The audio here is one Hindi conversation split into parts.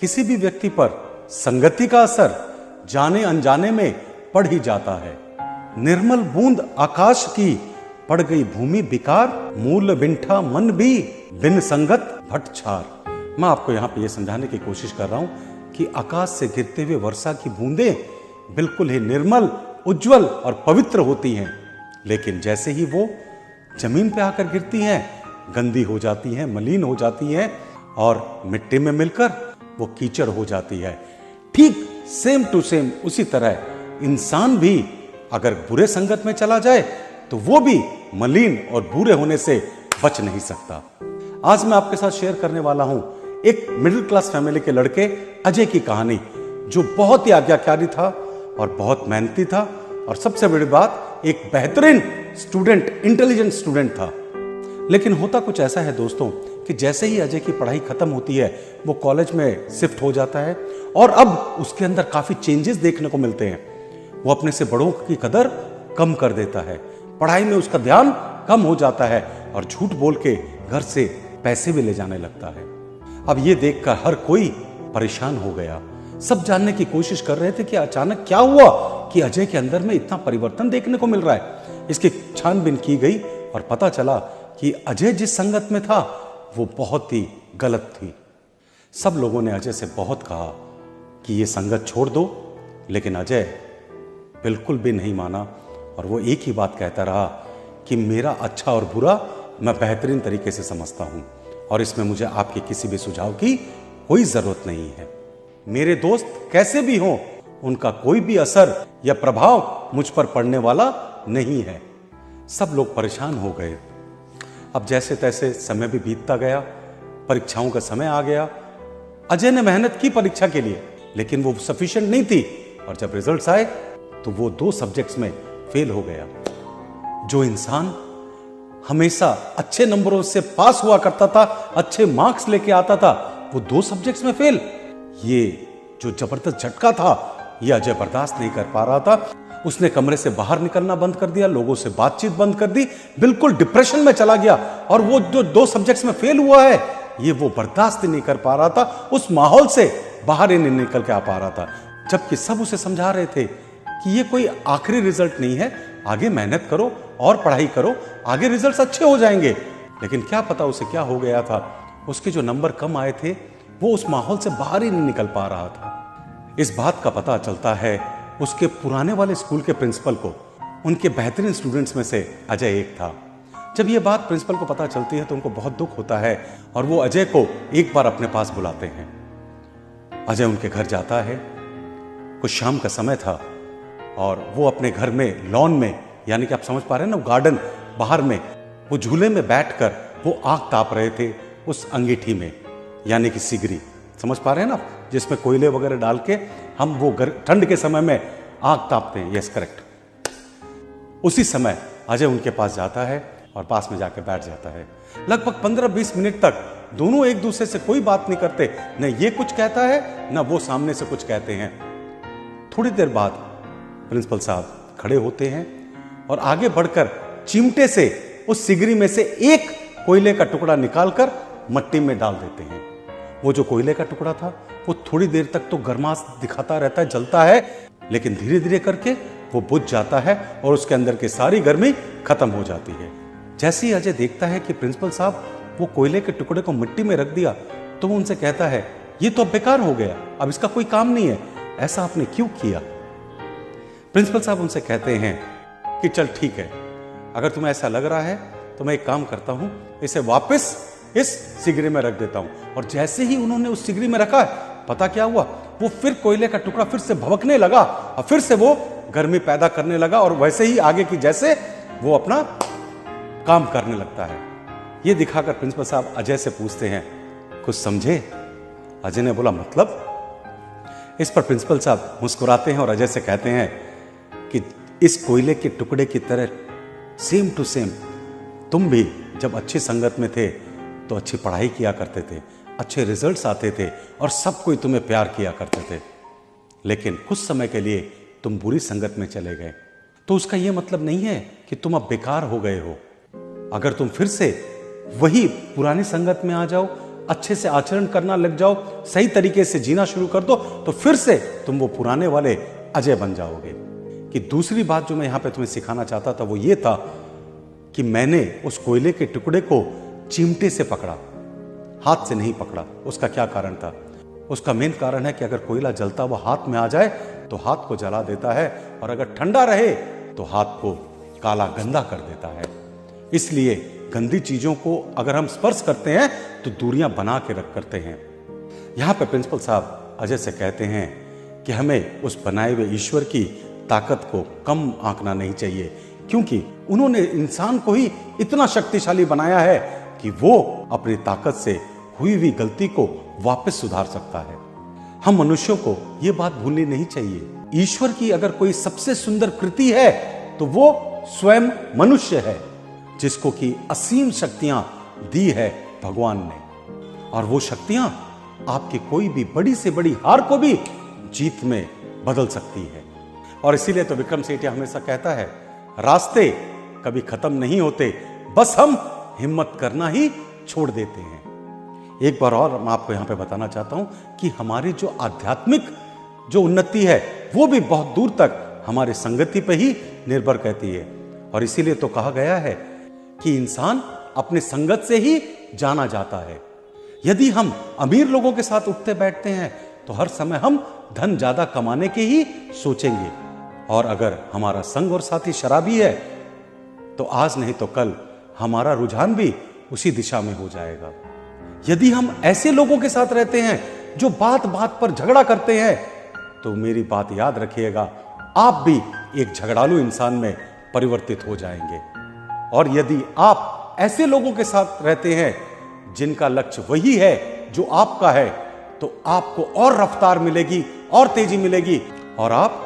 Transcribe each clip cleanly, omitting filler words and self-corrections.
किसी भी व्यक्ति पर संगति का असर जाने अनजाने में पड़ ही जाता है। निर्मल बूंद आकाश की पड़ गई भूमि बिकार, मूल बिंठा मन भी बिन संगत भट छार। मैं आपको यहाँ पे ये समझाने की कोशिश कर रहा हूँ कि आकाश से गिरते हुए वर्षा की बूंदें बिल्कुल ही निर्मल, उज्जवल और पवित्र होती हैं, लेकिन जैसे ही वो जमीन पे आकर गिरती हैं, गंदी हो जाती हैं, मलिन हो जाती हैं और मिट्टी में मिलकर वो कीचड़ हो जाती है। ठीक सेम टू सेम उसी तरह इंसान भी अगर बुरे संगत में चला जाए तो वो भी मलिन और बुरे होने से बच नहीं सकता। आज मैं आपके साथ शेयर करने वाला हूं एक मिडिल क्लास फैमिली के लड़के अजय की कहानी, जो बहुत ही आज्ञाकारी था और बहुत मेहनती था और सबसे बड़ी बात एक बेहतरीन स्टूडेंट, इंटेलिजेंट स्टूडेंट था। लेकिन होता कुछ ऐसा है दोस्तों कि जैसे ही अजय की पढ़ाई खत्म होती है वो कॉलेज में शिफ्ट हो जाता है और अब उसके अंदर काफी चेंजेस देखने को मिलते हैं। वो अपने से बड़ों की कदर कम कर देता है, पढ़ाई में उसका ध्यान कम हो जाता है और झूठ बोल के घर से पैसे भी ले जाने लगता है। अब ये देखकर हर कोई परेशान हो गया। सब जानने की कोशिश कर रहे थे कि अचानक क्या हुआ कि अजय के अंदर में इतना परिवर्तन देखने को मिल रहा है। इसकी छानबीन की गई और पता चला कि अजय जिस संगत में था वो बहुत ही गलत थी। सब लोगों ने अजय से बहुत कहा कि ये संगत छोड़ दो, लेकिन अजय बिल्कुल भी नहीं माना और वो एक ही बात कहता रहा कि मेरा अच्छा और बुरा मैं बेहतरीन तरीके से समझता हूं और इसमें मुझे आपके किसी भी सुझाव की कोई जरूरत नहीं है। मेरे दोस्त कैसे भी हों, उनका कोई भी असर या प्रभाव मुझ पर पड़ने वाला नहीं है। सब लोग परेशान हो गए। अब जैसे तैसे समय भी बीतता गया, परीक्षाओं का समय आ गया। अजय ने मेहनत की परीक्षा के लिए, लेकिन वो सफिशिएंट नहीं थी और जब रिजल्ट्स आए तो वो 2 सब्जेक्ट्स में फेल हो गया। जो इंसान हमेशा अच्छे नंबरों से पास हुआ करता था, अच्छे मार्क्स लेके आता था, वो 2 सब्जेक्ट्स में फेल। ये जो जबरदस्त झटका था ये अजय बर्दाश्त नहीं कर पा रहा था। उसने कमरे से बाहर निकलना बंद कर दिया, लोगों से बातचीत बंद कर दी, बिल्कुल डिप्रेशन में चला गया और वो जो 2 सब्जेक्ट्स में फेल हुआ है ये वो बर्दाश्त नहीं कर पा रहा था। उस माहौल से बाहर ही नहीं निकल के आ पा रहा था, जबकि सब उसे समझा रहे थे कि ये कोई आखिरी रिजल्ट नहीं है, आगे मेहनत करो और पढ़ाई करो, आगे रिजल्ट्स अच्छे हो जाएंगे। लेकिन क्या पता उसे क्या हो गया था, उसके जो नंबर कम आए थे वो उस माहौल से बाहर ही नहीं निकल पा रहा था। इस बात का पता चलता है उसके पुराने वाले स्कूल के प्रिंसिपल को। उनके बेहतरीन स्टूडेंट्स में से अजय एक था। जब ये बात प्रिंसिपल को पता चलती है तो उनको बहुत दुख होता है और वो अजय को एक बार अपने पास बुलाते हैं। अजय उनके घर जाता है। कुछ शाम का समय था और वो अपने घर में लॉन में, यानी कि आप समझ पा रहे हैं ना, गार्डन बाहर में वो झूले में बैठकर वो आग ताप रहे थे उस अंगीठी में, यानी कि सिगरी। समझ पा रहे हैं ना, जिसमें कोयले वगैरह डाल के हम वो ठंड के समय में आग तापते हैं। Yes, correct. उसी समय अजय उनके पास जाता है और पास में जाकर बैठ जाता है। लगभग 15-20 मिनट तक दोनों एक दूसरे से कोई बात नहीं करते, न ये कुछ कहता है न वो सामने से कुछ कहते हैं। थोड़ी देर बाद प्रिंसिपल साहब खड़े होते हैं और आगे बढ़कर चिमटे से उस सिगरी में से एक कोयले का टुकड़ा निकालकर मट्टी में डाल देते हैं। वो जो कोयले का टुकड़ा था वो थोड़ी देर तक तो गर्माश दिखाता रहता है, जलता है, लेकिन धीरे धीरे करके वो बुझ जाता है और उसके अंदर की सारी गर्मी खत्म हो जाती है। जैसे ही अजय देखता है कि प्रिंसिपल साहब वो कोयले के टुकड़े को मिट्टी में रख दिया तो वो उनसे कहता है, ये तो अब बेकार हो गया, अब इसका कोई काम नहीं है, ऐसा आपने क्यों किया? प्रिंसिपल साहब उनसे कहते हैं कि चल ठीक है, अगर तुम्हें ऐसा लग रहा है तो मैं एक काम करता हूं, इसे वापस इस सिगरी में रख देता हूं। और जैसे ही उन्होंने उस सिगरी में रखा, पता क्या हुआ, वो फिर कोयले का टुकड़ा फिर से भभकने लगा और फिर से वो गर्मी पैदा करने लगा और वैसे ही आगे की जैसे वो अपना काम करने लगता है। ये दिखाकर प्रिंसिपल साहब अजय से पूछते हैं, कुछ समझे? अजय ने बोला, मतलब? इस पर प्रिंसिपल साहब मुस्कुराते हैं और अजय से कहते हैं कि इस कोयले के टुकड़े की तरह सेम टू सेम तुम भी जब अच्छी संगत में थे तो अच्छी पढ़ाई किया करते थे, अच्छे रिजल्ट्स आते थे और सब कोई तुम्हें प्यार किया करते थे, लेकिन कुछ समय के लिए तुम बुरी संगत में चले गए तो उसका यह मतलब नहीं है कि तुम अब बेकार हो गए हो। अगर तुम फिर से वही पुरानी संगत में आ जाओ, अच्छे से आचरण करना लग जाओ, सही तरीके से जीना शुरू कर दो, तो फिर से तुम वो पुराने वाले अजय बन जाओगे। कि दूसरी बात जो मैं यहां पे तुम्हें सिखाना चाहता था वो ये था कि मैंने उस कोयले के टुकड़े को चिमटे से पकड़ा, हाथ से नहीं पकड़ा। उसका क्या कारण था? उसका मेन कारण है कि अगर कोयला जलता हुआ हाथ में आ जाए तो हाथ को जला देता है, और अगर ठंडा रहे तो हाथ को काला गंदा कर देता है। इसलिए गंदी चीजों को अगर हम स्पर्श करते हैं तो दूरियां बना के रख करते हैं। यहां पे प्रिंसिपल साहब अजय से कहते हैं कि हमें उस बनाए हुए ईश्वर की ताकत को कम आंकना नहीं चाहिए, क्योंकि उन्होंने इंसान को ही इतना शक्तिशाली बनाया है कि वो अपनी ताकत से हुई हुई गलती को वापस सुधार सकता है। हम मनुष्यों को ये बात भूलनी नहीं चाहिए, ईश्वर की अगर कोई सबसे सुंदर कृति है तो वो स्वयं मनुष्य है, जिसको कि असीम शक्तियां दी है भगवान ने, और वो शक्तियां आपकी कोई भी बड़ी से बड़ी हार को भी जीत में बदल सकती है। और इसीलिए तो विक्रम सेठिया हमेशा कहता है, रास्ते कभी खत्म नहीं होते, बस हम हिम्मत करना ही छोड़ देते हैं। एक बार और मैं आपको यहां पे बताना चाहता हूं कि हमारी जो आध्यात्मिक जो उन्नति है वो भी बहुत दूर तक हमारी संगति पे ही निर्भर करती है। और इसीलिए तो कहा गया है कि इंसान अपने संगत से ही जाना जाता है। यदि हम अमीर लोगों के साथ उठते बैठते हैं तो हर समय हम धन ज्यादा कमाने के ही सोचेंगे, और अगर हमारा संग और साथी शराबी है तो आज नहीं तो कल हमारा रुझान भी उसी दिशा में हो जाएगा। यदि हम ऐसे लोगों के साथ रहते हैं जो बात बात पर झगड़ा करते हैं तो मेरी बात याद रखिएगा, आप भी एक झगड़ालू इंसान में परिवर्तित हो जाएंगे। और यदि आप ऐसे लोगों के साथ रहते हैं जिनका लक्ष्य वही है जो आपका है, तो आपको और रफ्तार मिलेगी और तेजी मिलेगी, और आप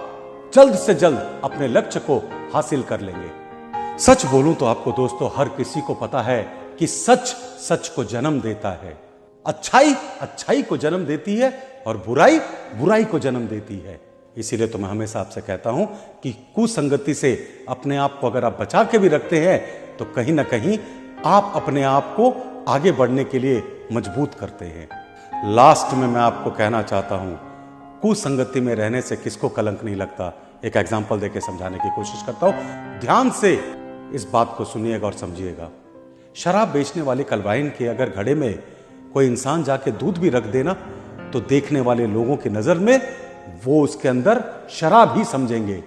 जल्द से जल्द अपने लक्ष्य को हासिल कर लेंगे। सच बोलूं तो आपको दोस्तों, हर किसी को पता है कि सच सच को जन्म देता है, अच्छाई अच्छाई को जन्म देती है, और बुराई बुराई को जन्म देती है। इसीलिए तो मैं हमेशा आपसे कहता हूं कि कुसंगति से अपने आप को अगर आप बचा के भी रखते हैं तो कहीं ना कहीं आप अपने आप को आगे बढ़ने के लिए मजबूत करते हैं। लास्ट में मैं आपको कहना चाहता हूं, कुसंगति में रहने से किसको कलंक नहीं लगता। एक एग्जाम्पल देके समझाने की कोशिश करता हूं, ध्यान से इस बात को सुनिएगा और समझिएगा। शराब बेचने वाले कलवाइन के अगर घड़े में कोई इंसान जाके दूध भी रख देना तो देखने वाले लोगों की नजर में वो उसके अंदर शराब ही समझेंगे।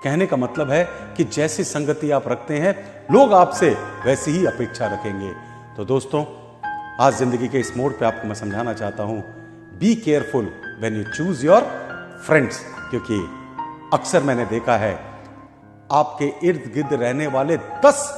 कहने का मतलब है कि जैसी संगति आप रखते हैं लोग आपसे वैसी ही अपेक्षा रखेंगे। तो दोस्तों, आज जिंदगी के इस मोड़ पे आपको मैं समझाना चाहता हूं, be careful when you choose your friends, क्योंकि अक्सर मैंने देखा है आपके इर्द गिर्द रहने वाले 10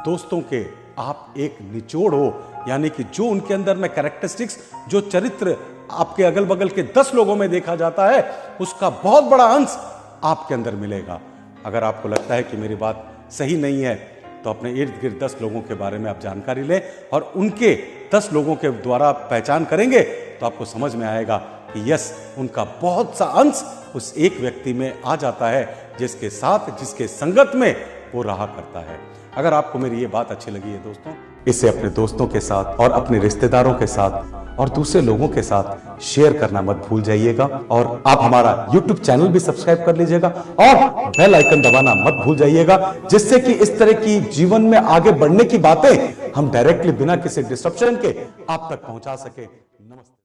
दोस्तों के आप एक निचोड़ हो, यानी कि जो उनके अंदर में कैरेक्टरिस्टिक्स, जो चरित्र आपके अगल बगल के 10 लोगों में देखा जाता है, उसका बहुत बड़ा अंश आपके अंदर मिलेगा। अगर आपको लगता है कि मेरी बात सही नहीं है तो अपने इर्द गिर्द 10 लोगों के बारे में आप जानकारी लें, और उनके 10 लोगों के द्वारा पहचान करेंगे तो आपको समझ में आएगा कि यस, उनका बहुत सा अंश उस एक व्यक्ति में आ जाता है जिसके साथ, जिसके संगत में वो रहा करता है। अगर आपको मेरी ये बात अच्छी लगी है दोस्तों, इसे अपने दोस्तों के साथ और अपने रिश्तेदारों के साथ और दूसरे लोगों के साथ शेयर करना मत भूल जाइएगा। और आप हमारा YouTube चैनल भी सब्सक्राइब कर लीजिएगा और बेल आइकन दबाना मत भूल जाइएगा, जिससे कि इस तरह की जीवन में आगे बढ़ने की बातें हम डायरेक्टली बिना किसी डिस्ट्रप्शन के आप तक पहुंचा सके। नमस्ते।